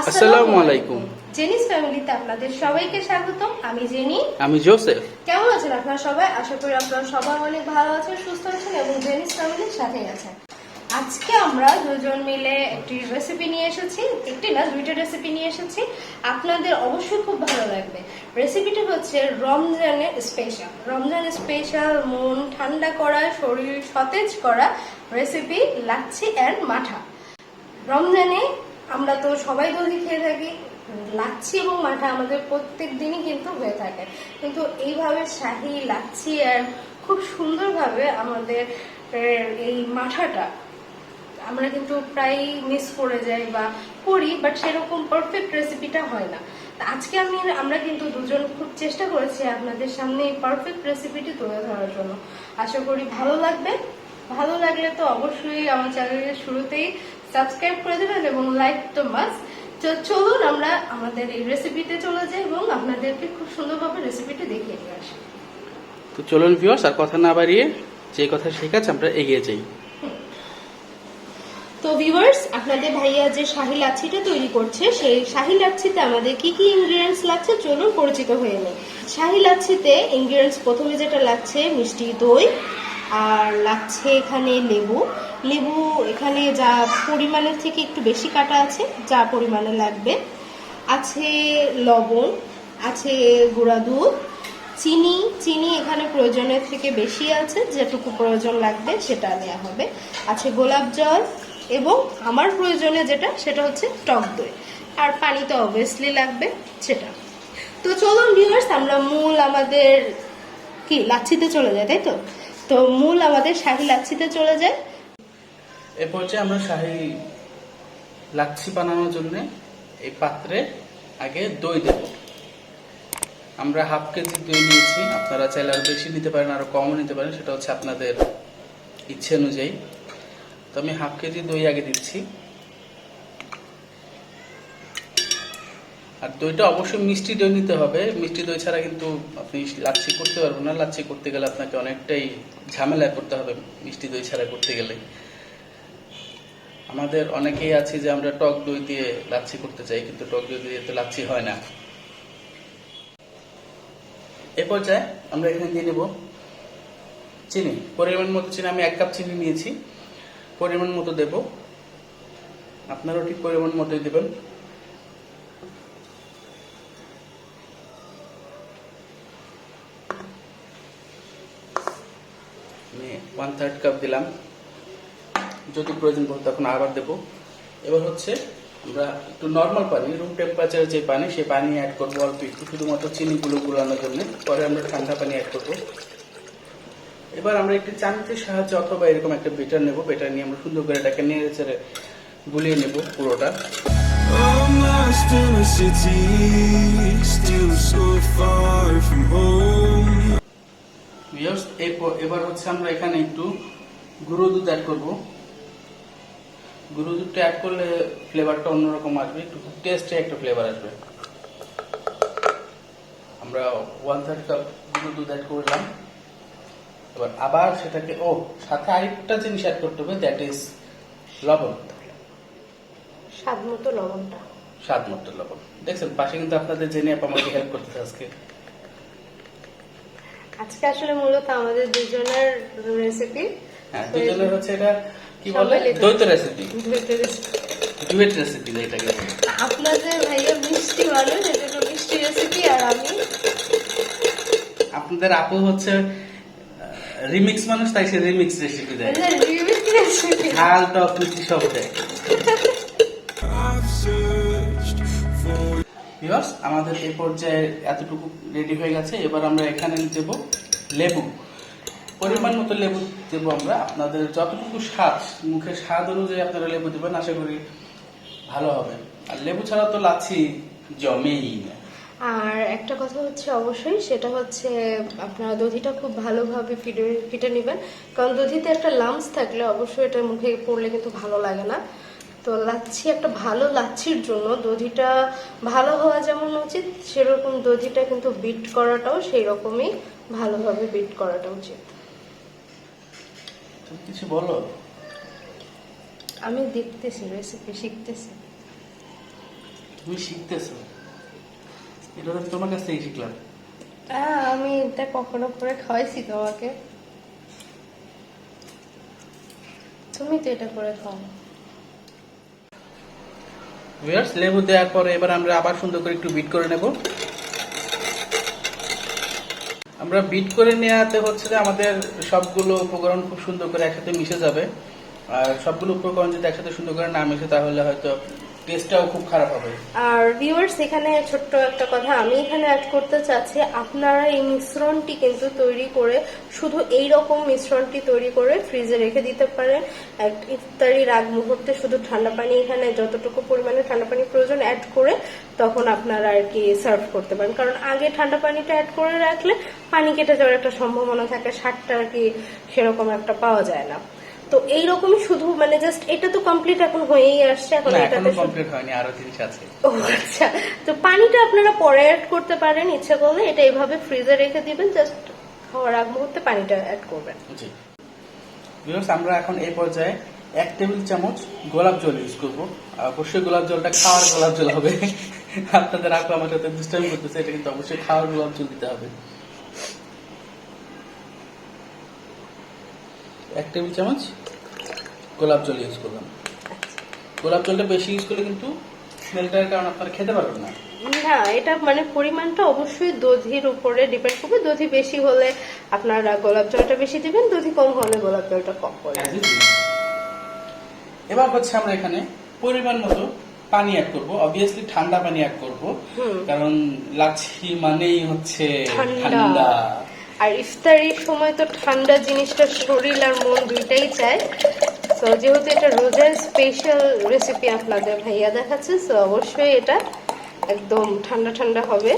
আসসালামু আলাইকুম। জেনিস ফ্যামিলিতে আপনাদের সবাইকে স্বাগতম। আমি জেনি, আমি জোসেফ। কেমন আছেন আপনারা সবাই? আশা করি আপনারা সবাই অনেক ভালো আছেন, সুস্থ আছেন এবং জেনিস ফ্যামিলির সাথেই আছেন। আজকে আমরা দুজন মিলে একটি রেসিপি নিয়ে এসেছি, একটি না দুইটা রেসিপি নিয়ে এসেছি, আপনাদের অবশ্যই খুব ভালো লাগবে। রেসিপিটি হচ্ছে রমজানের স্পেশাল মন ঠান্ডা করা, শরীর সতেজ করা রেসিপি লাচ্ছি অ্যান্ড মাঠা। রমজানে আমরা তো সবাই দধি খেয়ে থাকি, লাচ্ছি এবং মাঠা আমাদের প্রত্যেক দিনই কিন্তু হয়ে থাকে, কিন্তু এইভাবে শাহী লাচ্ছি আর খুব সুন্দরভাবে আমাদের এই মাঠাটা আমরা কিন্তু প্রায় মিস করে যাই বা করি, বাট সেরকম পারফেক্ট রেসিপিটা হয় না। আজকে আমরা কিন্তু দুজন খুব চেষ্টা করেছি আপনাদের সামনে এই পারফেক্ট রেসিপিটি তুলে ধরার জন্য। আশা করি ভালো লাগবে। ভালো লাগলে তো অবশ্যই আমার চ্যানেলের শুরুতেই সাবস্ক্রাইব করে দেবেন এবং লাইক তো মাস্ট। তো চলুন আমরা আমাদের এই রেসিপিতে চলে যাই এবং আপনাদেরকে খুব সুন্দরভাবে রেসিপিটি দেখিয়ে দিয়ে আসি। তো চলুন ভিউয়ার্স, আর কথা না বাড়িয়ে যে কথা শেখাচ্ছে আমরা এগিয়ে যাই। তো ভিউয়ার্স, আপনাদের ভাইয়া যে শাহী লাচ্ছিটা তৈরি করছে, সেই শাহী লাচ্ছিতে আমাদের কি কি ইনগ্রেডিয়েন্টস লাগছে চলুন পরিচিত হয়ে নেই। শাহী লাচ্ছিতে ইনগ্রেডিয়েন্টস প্রথমে যেটা লাগছে মিষ্টি দই, আর লাগছে এখানে লেবু। এখানে যা পরিমাণের থেকে একটু বেশি কাটা আছে, যা পরিমাণে লাগবে। আছে লবণ, আছে গুঁড়া দুধ, চিনি এখানে প্রয়োজনের থেকে বেশি আছে, যেটুকু প্রয়োজন লাগবে সেটা নেওয়া হবে। আছে গোলাপ জল এবং আমার প্রয়োজনে সেটা হচ্ছে টক দই, আর পানি তো অবভিয়াসলি লাগবে সেটা। তো চলুন ভিউয়ার্স, আমরা মূল আমাদের কি লাচ্ছিতে চলে যায়, তাই তো মূল আমাদের শাহী লাচ্ছিতে চলে যায়। এ পর্যায়ে আমরা শাহী লাচ্ছি বানানোর জন্য এই পাত্রে আগে দই দেব। আমরা হাফ কেজি দই নিয়েছি, আপনারা চাইলে আরো বেশি নিতে পারেন, আরো কমও নিতে পারেন, সেটা হচ্ছে আপনাদের ইচ্ছে অনুযায়ী। তো আমি হাফ কেজি দই আগে দিচ্ছি। আর দইটা অবশ্যই মিষ্টি দই নিতে হবে, মিষ্টি দই ছাড়া কিন্তু আপনি লাচ্ছি করতে পারবেন না। লাচ্ছি করতে গেলে আপনাকে অনেকটাই ঝামেলা করতে হবে মিষ্টি দই ছাড়া করতে গেলে। আমাদের অনেকেই আছে যে আমরা টক দই দিয়ে লাচ্ছি করতে চাই, কিন্তু টক দই দিয়ে তো লাচ্ছি হয় না। এ পর্যায়ে আমরা এখানে দিয়ে নেব চিনি, পরিমাণ মতো চিনি। আমি 1 কাপ চিনি নিয়েছি, পরিমাণ মতো দেব। আপনারাও ঠিক পরিমাণ মতোই দেবেন। আমি 1/3 কাপ দিলাম, যদি প্রয়োজন পড়ে তখন আবার দেব। এবার হচ্ছে আমরা একটু নর্মাল পানি, রুম টেম্পারেচারের যে পানি, সেই পানি অ্যাড করবো অল্প একটু, শুধুমাত্র চিনিগুলো গুলানোর জন্য। পরে আমরা ঠান্ডা পানি অ্যাড করবো। এবার আমরা একটি চামচের সাহায্যে অথবা এরকম একটা বেটার নেব, বেটার নিয়ে আমরা সুন্দর করে এটাকে নেড়ে চেড়ে গুলিয়ে নেব পুরোটা। এবার হচ্ছে আমরা এখানে একটু গুঁড়ো দুধ অ্যাড করবো। গুঁড়ো দুধটা অ্যাড করলে ফ্লেভারটা অন্যরকম আসবে, একটু টেস্টে একটা ফ্লেভার আসবে। আমরা 1/3 কাপ গুঁড়ো দুধ অ্যাড করলাম। এবার আবার সেটাকে সাথে আরেকটা জিনিস অ্যাড করতে হবে, দ্যাট ইজ লবণ। স্বাদ মতো লবণ। দেখছেন পাশে কিন্তু আপনাদের জেনে আমাকে হেল্প করতেছে আজকে আসলে মূলত আমাদের দুজনের রেসিপি। হ্যাঁ, দুজনের হচ্ছে এটা কি বলে, দ্বৈত রেসিপি, ডুয়েট রেসিপি এটাকে। আপনাদের ভাইয়া মিষ্টি মানুষ, এটা মিষ্টি রেসিপি, আর আমি আপনাদের আপু হচ্ছে রিমিক্স মানুষ, তাই সে রিমিক্স রেসিপি দেয়। ঝাল টক মিষ্টি সব দেয়। আমাদের এই পর্যায়ে এতটুকু রেডি হয়ে গেছে। এবার আমরা এখানে দেব লেবু, পরিমাণ মতো লেবু দেবো আমরা। আপনাদের যতটুকু স্বাদ, মুখের স্বাদ অনুযায়ী আপনারা লেবু দেবেন, আশা করি ভালো হবে। আর লেবু ছাড়া তো লাচ্ছি জমেই না। আর একটা কথা হচ্ছে অবশ্যই, সেটা হচ্ছে আপনারা দধিটা খুব ভালোভাবে ফিটে নেবেন, কারণ দধিতে একটা লাম্পস থাকলে অবশ্যই এটা মুখে পড়লে কিন্তু ভালো লাগে না। তো একটা ভালো লাচ্ছির জন্য দধিটা ভালো হওয়া যেমন উচিত, সেরকম দধিটা কিন্তু বিট করাটাও সেই রকমই ভালোভাবে বিট করাটা উচিত। তুমি কিছু বলো। আমি দেখতেছি, রেসিপি শিখতেছি। তুমি শিখতেছো, এটা তো আমি তোমার কাছ থেকে শিখলাম। আমি এটা কখনো করে খাওয়াইছি তোমাকে, তুমি তো এটা করে খাও। ভিউয়ার্স, লেবু দেওয়ার পরে এবার আমরা আবার সুন্দর করে একটু বিট করে নেব। আমরা বিট করে নেওয়াতে হচ্ছে যে আমাদের সবগুলো উপকরণ খুব সুন্দর করে একসাথে মিশে যাবে। আর সবগুলো উপকরণ যদি একসাথে সুন্দর করে না মিশে তাহলে হয়তো টেস্টটাও খুব খারাপ হবে। আর ভিউয়ার্স, এখানে ছোট্ট একটা কথা আমি এখানে অ্যাড করতে চাচ্ছি, আপনারা এই মিশ্রণটি কিন্তু তৈরি করে শুধু এই রকম মিশ্রণটি তৈরি করে ফ্রিজে রেখে দিতে পারেন। ইফতারির আগ মুহূর্তে শুধু ঠান্ডা পানি, এখানে যতটুকু পরিমাণে ঠান্ডা পানি প্রয়োজন অ্যাড করে তখন আপনারা আর কি সার্ভ করতে পারেন। কারণ আগে ঠান্ডা পানিটা অ্যাড করে রাখলে পানি কেটে যাওয়ার একটা সম্ভাবনা থাকে, স্বাদটা আর কি সেরকম একটা পাওয়া যায় না। তো এইরকমই শুধু মানে জাস্ট এটা তো কমপ্লিট এখন হয়েই আসছে, এখন এটাতে কমপ্লিট হয়নি, আরো জিনিস আছে। ও আচ্ছা, তো পানিটা আপনারা পরে অ্যাড করতে পারেন ইচ্ছা করলে, এটা এইভাবে ফ্রিজে রেখে দিবেন, জাস্ট খাওয়ার আগ মুহূর্তে পানিটা অ্যাড করবেন। জি ভিউয়ার্স, আমরা এখন এই পর্যায়ে 1 টেবিল চামচ গোলাপ জল ইউজ করব। অবশ্যই গোলাপ জলটা খাওয়ার গোলাপ জল হবে। আপনাদের আপু আমার সাথে দুষ্টামি করতেছে, এটা কিন্তু অবশ্যই খাওয়ার গোলাপ জল দিতে হবে। 1 টেবিল চামচ গোলাপ জল ইউজ করলাম। গোলাপ জলটা বেশি ইউজ করলে কিন্তু স্মেলটার কারণে আপনারা খেতে পারবেন না। না, এটা মানে পরিমাণটা অবশ্যই দধির উপরে ডিপেন্ড করবে। দধি বেশি হলে আপনারা গোলাপ জলটা বেশি দিবেন, দধি কম হলে গোলাপ জলটা কম করবেন। এবার হচ্ছে আমরা এখানে পরিমাণ মতো পানি অ্যাড করব। অবভিয়াসলি ঠান্ডা পানি অ্যাড করব, কারণ লাচ্ছি মানেই হচ্ছে ঠান্ডা। আর ইফতারির সময় তো ঠান্ডা জিনিসটা শরীর আর মন দুইটাই চায়। তো যেহেতু এটা রোজার স্পেশাল রেসিপি আপনাদের ভাইয়া দেখাচ্ছে, তো অবশ্যই এটা একদম ঠান্ডা ঠান্ডা হবে।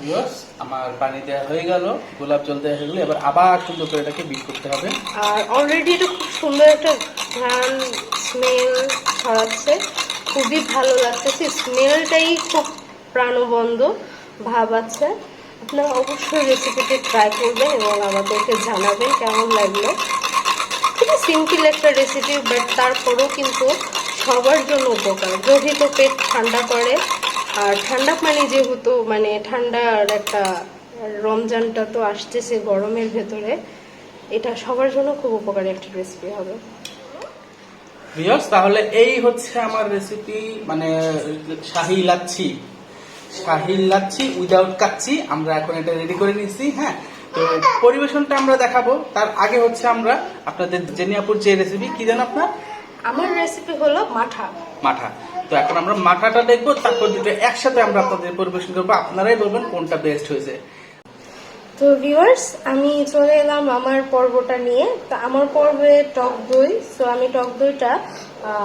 ভিউয়ার্স, আমার পানি দেওয়া হয়ে গেল, গোলাপ জল দেওয়া হয়ে গেল, এবার আবার সুন্দর করে এটাকে বিট করতে হবে। আর অলরেডি এটা খুব সুন্দর একটা ঘ্রাণ স্মেল ছড়াচ্ছে, খুবই ভালো লাগতেছে। স্মেলটাই খুব প্রাণবন্ত ভাব আছে। আপনারা অবশ্যই রেসিপিটি ট্রাই করবেন এবং আমাদেরকে জানাবেন কেমন লাগলো। খুবই সিম্পল একটা রেসিপি, বাট তারপরেও কিন্তু সবার জন্য উপকার। দধি তো পেট ঠান্ডা করে, আর ঠান্ডা পানি যেহেতু মানে ঠান্ডার একটা রমজানটা তো আসতেছে গরমের ভেতরে, এটা সবার জন্য খুব উপকারী একটা রেসিপি হবে। ভিউয়ার্স, তাহলে এই হচ্ছে আমার রেসিপি, মানে শাহী লাচ্ছি। শাহী লাচ্ছি উইদাউট কাচ্চি আমরা এখন এটা রেডি করে নিয়েছি। হ্যাঁ, তো পরিবেশনটা আমরা দেখাবো, তার আগে হচ্ছে আমরা আপনাদের জেনিয়াপুর যে রেসিপি কি জানেন আপনার? আমার রেসিপি হলো মাঠা। মাঠা। তো এখন আমরা মাঠাটা দেখবো, তারপর দুটো একসাথে আমরা আপনাদের পরিবেশন করবো, আপনারাই বলবেন কোনটা বেস্ট হয়েছে। তো ভিউয়ার্স, আমি চলে এলাম আমার পর্বটা নিয়ে। তো আমার পর্বে টক দই। তো আমি টক দইটা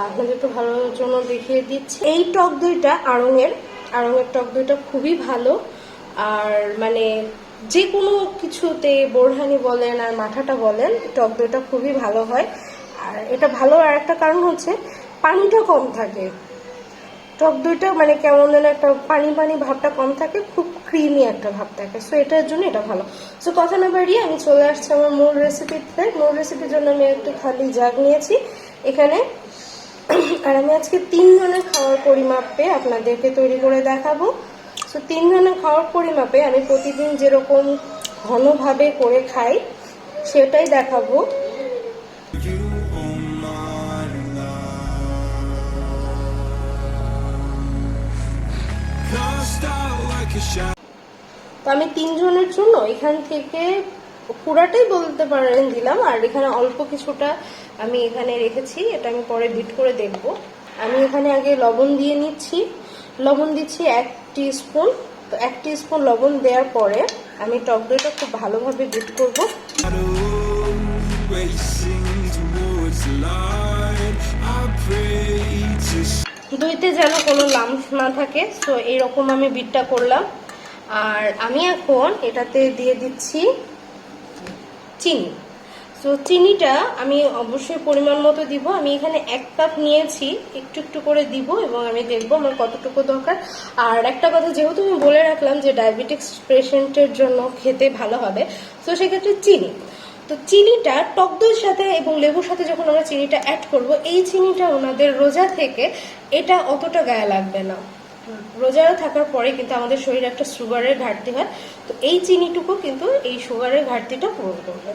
আপনাদের একটু ভালোর জন্য দেখিয়ে দিচ্ছি। এই টক দইটা আড়ঙের টক দইটা খুবই ভালো। আর মানে যে কোনো কিছুতে বোরহানি বলেন আর মাঠাটা বলেন, টক দইটা খুবই ভালো হয়। আর এটা ভালো আর একটা কারণ হচ্ছে পানিটা কম থাকে। টক দইটা মানে কেমন যেন একটা পানি পানি ভাবটা কম থাকে, খুব ক্রিমি একটা ভাব থাকে। সো এটার জন্য এটা ভালো। সো কথা না বাড়িয়ে আমি চলে আসছি আমার মূল রেসিপিতে। মূল রেসিপির জন্য আমি একটু খালি জাগ নিয়েছি এখানে। আর আমি আজকে 3 জনের খাওয়ার পরিমাপে আপনাদেরকে তৈরি করে দেখাবো। সো 3 জনের খাওয়ার পরিমাপে আমি প্রতিদিন যেরকম ঘনভাবে করে খাই সেটাই দেখাবো। তো আমি 3 জনের জন্য এখান থেকে পুরাটাই বলতে পারেন দিলাম, আর এখানে অল্প কিছুটা আমি এখানে রেখেছি, এটা আমি পরে বিট করে দেখব। আমি এখানে আগে লবণ দিয়ে নিচ্ছি। লবণ দিচ্ছি 1 টিস্পুন। তো 1 টিস্পুন লবণ দেওয়ার পরে আমি টক দইটা খুব ভালোভাবে বিট করব। দইতে যেন কোনো লাম্প না থাকে, তো এইরকম আমি বিটটা করলাম। আর আমি এখন এটাতে দিয়ে দিচ্ছি চিনি। সো চিনিটা আমি অবশ্যই পরিমাণ মতো দিব। আমি এখানে 1 কাপ নিয়েছি, একটু একটু করে দিব এবং আমি দেখবো আমার কতটুকু দরকার। আর একটা কথা, যেহেতু আমি বলে রাখলাম যে ডায়াবেটিক্স পেশেন্টের জন্য খেতে ভালো হবে, তো সেক্ষেত্রে চিনি। তো চিনিটা টক দইয়ের সাথে এবং লেবুর সাথে যখন আমরা চিনিটা অ্যাড করব, এই চিনিটা ওনাদের রোজা থেকে এটা অতটা গায়ে লাগবে না। রোজা থাকার পরে কিন্তু আমাদের শরীরে একটা সুগারের ঘাটতি হয়, তো এই চিনিটুকু কিন্তু এই সুগারের ঘাটতিটা পূরণ করবে।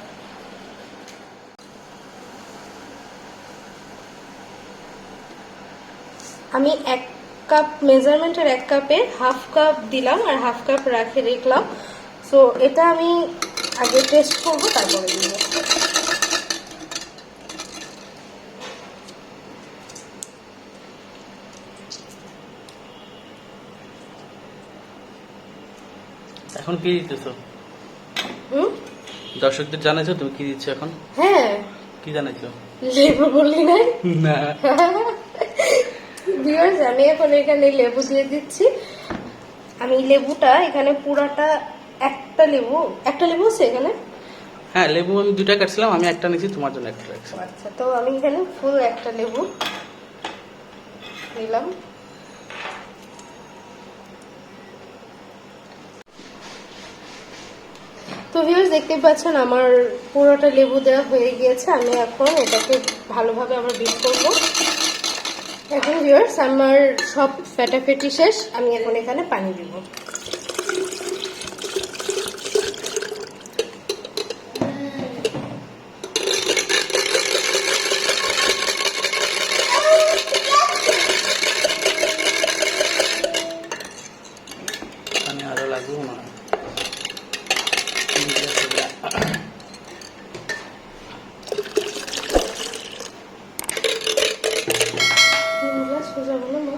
আমি 1 কাপ মেজারমেন্টের 1 কাপে হাফ কাপ দিলাম আর হাফ কাপ রাখে রেখলাম। সো এটা আমি আগে টেস্ট করবো, তারপরে দিব। এখন কি দিতেছো? দর্শকদের জানাইছো তুমি কি দিচ্ছ এখন? হ্যাঁ, কি জানাইছো? লেবু বললি না? না। ভিউয়ার্স, আমি এখন এখানে লেবু দিয়ে দিচ্ছি। আমি লেবুটা এখানে পুরাটা একটা লেবু আছে এখানে। হ্যাঁ, লেবু আমি 2টা কাটছিলাম, আমি একটা নিয়েছি, তোমার জন্য একটা রাখছি। আচ্ছা, তো আমি এখানে ফুল একটা লেবু নিলাম। তো ভিউয়ার্স, দেখতে পাচ্ছেন আমার পুরোটা লেবু দেওয়া হয়ে গিয়েছে। আমি এখন এটাকে ভালোভাবে আবার বিট করব। এখন ভিউয়ার্স, আমার সব ফেটাফেটি শেষ। আমি এখন এখানে পানি দিব। পানি আরো লাগবে না। সোজা বলো না।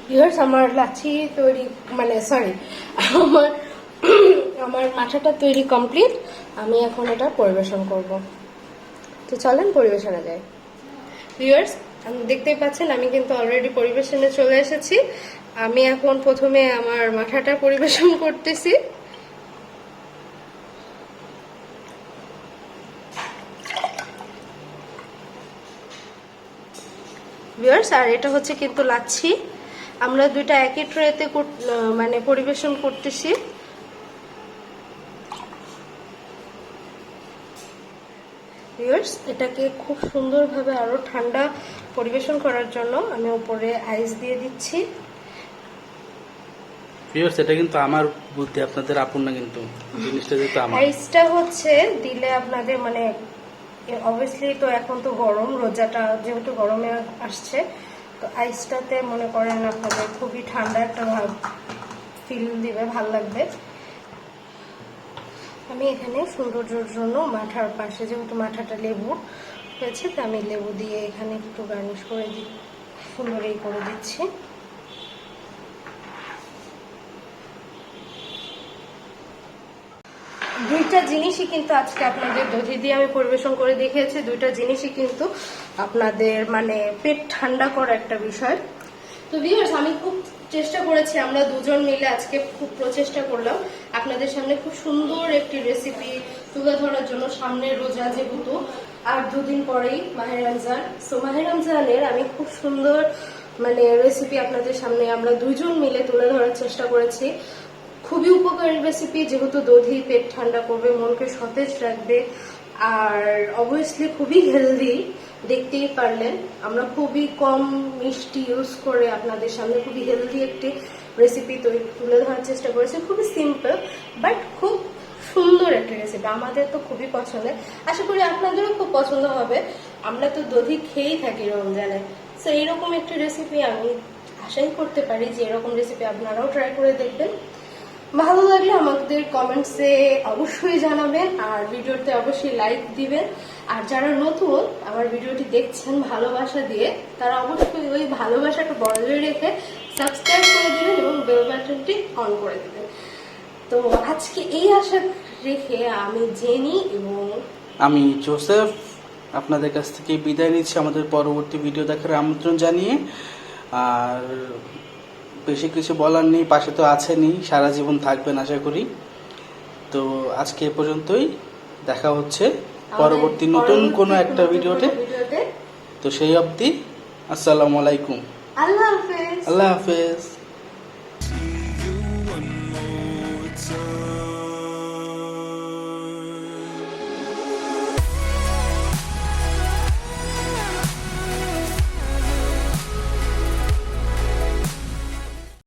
ভিউয়ার্স, আমার লাচ্ছি তৈরি, মানে সরি, আমার আমার মাঠাটা তৈরি কমপ্লিট। আমি এখন এটা পরিবেশন করব। তো চলেন পরিবেশনে যাই। ভিউয়ার্স, দেখতেই পাচ্ছেন আমি কিন্তু অলরেডি পরিবেশনে চলে এসেছি। আমি এখন প্রথমে আমার মাঠাটা পরিবেশন করতেছি। ভিউয়ার্স, আর এটা হচ্ছে কিন্তু লাচ্ছি। আমরা দুইটা একই ট্রেতে মানে পরিবেশন করতেছি। ভিউয়ার্স, এটাকে খুব সুন্দরভাবে আরো ঠান্ডা পরিবেশন করার জন্য আমি উপরে আইস দিয়ে দিচ্ছি। ভিউয়ার্স, এটা কিন্তু আমার বুদ্ধি, আপনাদের আপন না, কিন্তু জিনিসটা যেহেতু আমার। আইসটা হচ্ছে দিলে আপনাদের মানে অবভিয়াসলি তো এখন তো গরম, রোজাটা যেহেতু গরমে আসছে, তো আইসটাতে মনে করেন আপনাদের খুবই ঠান্ডা একটা ভাব ফিল দিবে, ভাল লাগবে। আমি এখানে সৌন্দর্যের জন্য মাঠার পাশে যেহেতু মাঠাটা লেবু হয়েছে, তো আমি লেবু দিয়ে এখানে একটু গার্নিশ করে সুন্দর করে দিচ্ছি। দুইটা জিনিসই কিন্তু আজকে আপনাদের দধি দিয়ে আমি পরিবেশন করে দেখিয়েছি। দুইটা জিনিসই কিন্তু আপনাদের মানে পেট ঠান্ডা করা একটা বিষয়। তো ভিউয়ার্স, আমি খুব চেষ্টা করেছি, আমরা দুজন মিলে আজকে খুব প্রচেষ্টা করলাম আপনাদের সামনে খুব সুন্দর একটি রেসিপি তুলে ধরার জন্য। সামনে রোজা যেহেতু, আর 2 দিন পরেই মাহে রমজান। সো মাহে রমজানের আমি খুব সুন্দর মানে রেসিপি আপনাদের সামনে আমরা দুইজন মিলে তুলে ধরার চেষ্টা করেছি। খুবই উপকারী রেসিপি, যেহেতু দধি পেট ঠান্ডা করবে, মনকে সতেজ রাখবে, আর অবভিয়াসলি খুবই হেলদি। দেখতেই পারলেন আমরা খুবই কম মিষ্টি ইউজ করে আপনাদের সামনে খুবই হেলদি একটি রেসিপি তুলে ধরার চেষ্টা করেছি। খুবই সিম্পল বাট খুব সুন্দর একটা রেসিপি, আমাদের তো খুবই পছন্দের। আশা করি আপনাদেরও খুব পছন্দ হবে। আমরা তো দধি খেয়েই থাকি রমজানে। সো এইরকম একটি রেসিপি আমি আশাই করতে পারি যে এরকম রেসিপি আপনারাও ট্রাই করে দেখবেন। ভালো লাগলে আমাদের কমেন্টসে অবশ্যই জানাবেন, আর ভিডিওতে অবশ্যই লাইক দিবেন। আর যারা নতুন আমার ভিডিওটি দেখছেন ভালোবাসা দিয়ে, তারা অবশ্যই ওই ভালোবাসাটা বজায় রেখে সাবস্ক্রাইব করে দিবেন এবং বেল বাটনটি অন করে দিবেন। তো আজকে এই আশা রেখে আমি জেনি এবং আমি জোসেফ আপনাদের কাছ থেকে বিদায় নিচ্ছি, আমাদের পরবর্তী ভিডিও দেখার আমন্ত্রণ জানিয়ে। আর বেশি কিছু বলার নেই, পাশে তো আছেনই, সারা জীবন থাকবেন আশা করি। তো আজকে এ পর্যন্তই, দেখা হচ্ছে পরবর্তী নতুন কোনো একটা ভিডিওতে। তো সেই অবধি আসসালামু আলাইকুম, আল্লাহ হাফেজ। আল্লাহ হাফেজ।